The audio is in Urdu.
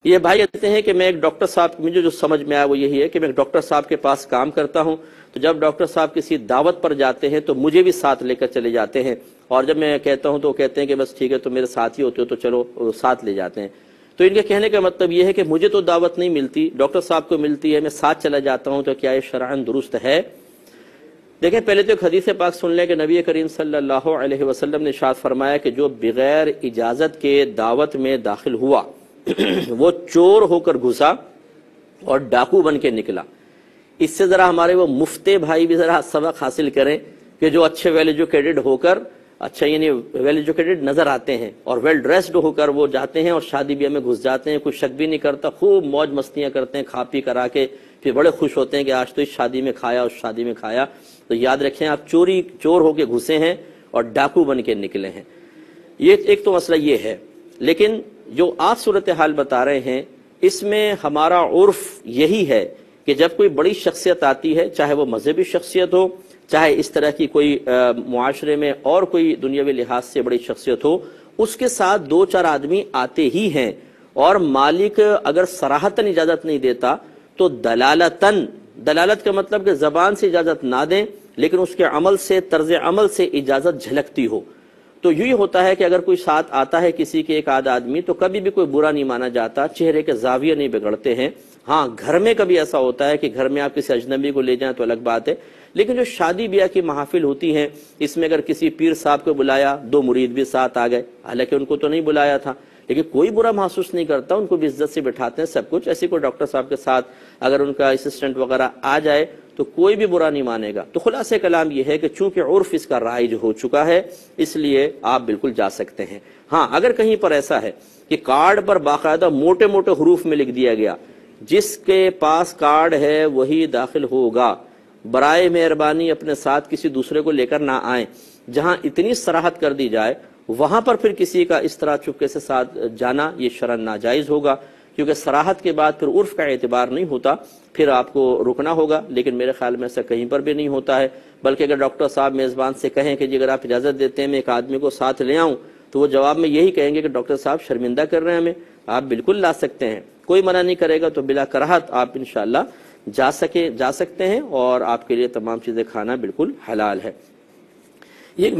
یہ بھائی کہتے ہیں کہ میں ایک ڈاکٹر صاحب، مجھے جو سمجھ میں آیا وہ یہی ہے کہ میں ایک ڈاکٹر صاحب کے پاس کام کرتا ہوں، تو جب ڈاکٹر صاحب کسی دعوت پر جاتے ہیں تو مجھے بھی ساتھ لے کر چلے جاتے ہیں، اور جب میں کہتا ہوں تو وہ کہتے ہیں کہ بس ٹھیک ہے تو میرے ساتھ ہی ہوتے ہو تو چلو ساتھ لے جاتے ہیں۔ تو ان کے کہنے کا مطلب یہ ہے کہ مجھے تو دعوت نہیں ملتی، ڈاکٹر صاحب کو ملتی ہے، میں ساتھ چلا جاتا ہوں، تو کیا یہ شرعاً درست ہے؟ دیکھیں پہلے تو ایک حدیث پاک سن لیں کہ نبی کریم صلی اللہ علیہ وسلم نے ارشاد فرمایا کہ جو بغیر اجازت کے دعوت میں داخل ہوا وہ چور ہو کر گھسا اور ڈاکو بن کے نکلا۔ اس سے ذرا ہمارے وہ مفتے بھائی بھی ذرا سبق حاصل کریں کہ جو اچھے ویل ایجوکیٹڈ ہو کر، اچھا یعنی ویل ایجوکیٹڈ نظر آتے ہیں اور ویل ڈریسڈ ہو کر وہ جاتے ہیں اور شادی بیاہ میں گھس جاتے ہیں، کوئی شک بھی نہیں کرتا، خوب موج مستیاں کرتے ہیں، کھا پی کر آ کے پھر بڑے خوش ہوتے ہیں کہ آج تو اس شادی میں کھایا، اس شادی میں کھایا۔ تو یاد رکھیں آپ چور ہو کے گھسے ہیں اور ڈاکو بن کے نکلے ہیں۔ یہ ایک تو مسئلہ یہ ہے، لیکن جو آپ صورتحال بتا رہے ہیں اس میں ہمارا عرف یہی ہے کہ جب کوئی بڑی شخصیت آتی ہے، چاہے وہ مذہبی شخصیت ہو، چاہے اس طرح کی کوئی معاشرے میں اور کوئی دنیاوی لحاظ سے بڑی شخصیت ہو، اس کے ساتھ دو چار آدمی آتے ہی ہیں، اور مالک اگر صراحتاً اجازت نہیں دیتا تو دلالت کا مطلب کہ زبان سے اجازت نہ دیں لیکن اس کے عمل سے، طرز عمل سے اجازت جھلکتی ہو، تو یہی ہوتا ہے کہ اگر کوئی ساتھ آتا ہے کسی کے ایک آدھ آدمی تو کبھی بھی کوئی برا نہیں مانا جاتا، چہرے کے زاویے نہیں بگڑتے ہیں۔ ہاں گھر میں کبھی ایسا ہوتا ہے کہ گھر میں آپ کسی اجنبی کو لے جائیں تو الگ بات ہے، لیکن جو شادی بیاہ کی محافل ہوتی ہیں اس میں اگر کسی پیر صاحب کو بلایا، دو مرید بھی ساتھ آ گئے، حالانکہ ان کو تو نہیں بلایا تھا، لیکن کوئی برا محسوس نہیں کرتا، ان کو بھی عزت سے بٹھاتے ہیں سب کچھ۔ ایسے کوئی ڈاکٹر صاحب کے ساتھ اگر ان کا اسسٹنٹ وغیرہ آ جائے تو کوئی بھی برا نہیں مانے گا۔ تو خلاصہ کلام یہ ہے کہ چونکہ عرف اس کا رائج ہو چکا ہے اس لیے آپ بالکل جا سکتے ہیں۔ ہاں اگر کہیں پر ایسا ہے کہ کارڈ پر باقاعدہ موٹے موٹے حروف میں لکھ دیا گیا جس کے پاس کارڈ ہے وہی داخل ہوگا، برائے مہربانی اپنے ساتھ کسی دوسرے کو لے کر نہ آئیں، جہاں اتنی صراحت کر دی جائے وہاں پر پھر کسی کا اس طرح چپکے سے ساتھ جانا یہ شرعاً ناجائز ہوگا، کیونکہ صراحت کے بعد پھر عرف کا اعتبار نہیں ہوتا، پھر آپ کو رکنا ہوگا۔ لیکن میرے خیال میں ایسا کہیں پر بھی نہیں ہوتا ہے، بلکہ اگر ڈاکٹر صاحب میزبان سے کہیں کہ جی اگر آپ اجازت دیتے ہیں میں ایک آدمی کو ساتھ لے آؤں، تو وہ جواب میں یہی کہیں گے کہ ڈاکٹر صاحب شرمندہ کر رہے ہیں ہمیں، آپ بالکل لا سکتے ہیں، کوئی منع نہیں کرے گا، تو بلا کراہت آپ انشاءاللہ جا سکتے ہیں، اور آپ کے لیے تمام چیزیں کھانا بالکل حلال ہے۔ یہ